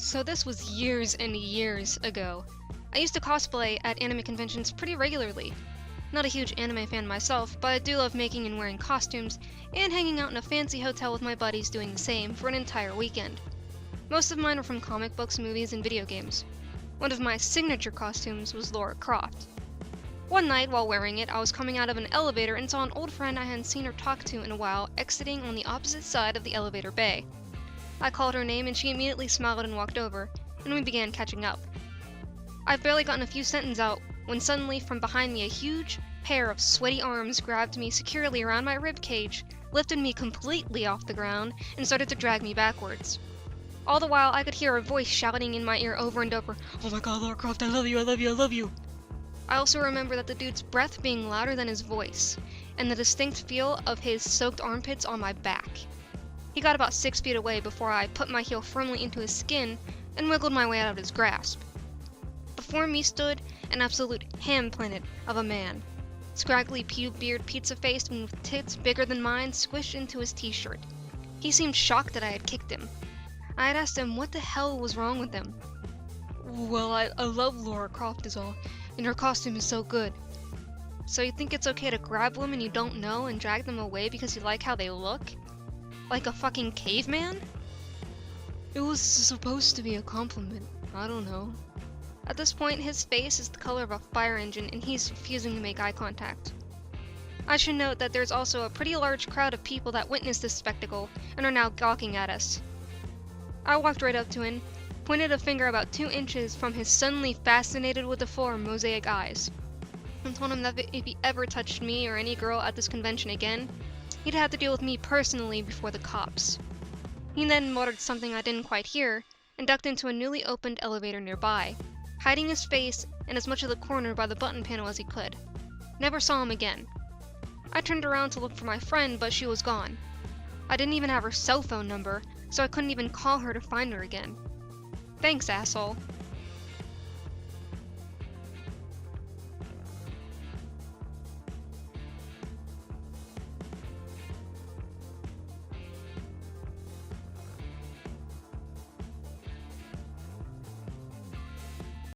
So this was years and years ago. I used to cosplay at anime conventions pretty regularly. Not a huge anime fan myself, but I do love making and wearing costumes, and hanging out in a fancy hotel with my buddies doing the same for an entire weekend. Most of mine were from comic books, movies, and video games. One of my signature costumes was Lara Croft. One night, while wearing it, I was coming out of an elevator and saw an old friend I hadn't seen or talked to in a while exiting on the opposite side of the elevator bay. I called her name and she immediately smiled and walked over, and we began catching up. I'd barely gotten a few sentences out when suddenly from behind me a huge pair of sweaty arms grabbed me securely around my rib cage, lifted me completely off the ground, and started to drag me backwards. All the while I could hear a voice shouting in my ear over and over, "Oh my god, Lara Croft, I love you, I love you, I love you!" I also remember that the dude's breath being louder than his voice, and the distinct feel of his soaked armpits on my back. He got about 6 feet away before I put my heel firmly into his skin and wiggled my way out of his grasp. Before me stood an absolute ham planet of a man. Scraggly beard pizza-faced and with tits bigger than mine squished into his t-shirt. He seemed shocked that I had kicked him. I had asked him what the hell was wrong with him. "Well, I love Lara Croft is all, and her costume is so good." "So you think it's okay to grab women you don't know and drag them away because you like how they look? Like a fucking caveman?" "It was supposed to be a compliment. I don't know." At this point, his face is the color of a fire engine and he's refusing to make eye contact. I should note that there's also a pretty large crowd of people that witnessed this spectacle and are now gawking at us. I walked right up to him, pointed a finger about 2 inches from his suddenly fascinated with the four mosaic eyes, and told him that if he ever touched me or any girl at this convention again, he'd have to deal with me personally before the cops. He then muttered something I didn't quite hear and ducked into a newly opened elevator nearby, hiding his face in as much of the corner by the button panel as he could. Never saw him again. I turned around to look for my friend, but she was gone. I didn't even have her cell phone number, so I couldn't even call her to find her again. Thanks, asshole.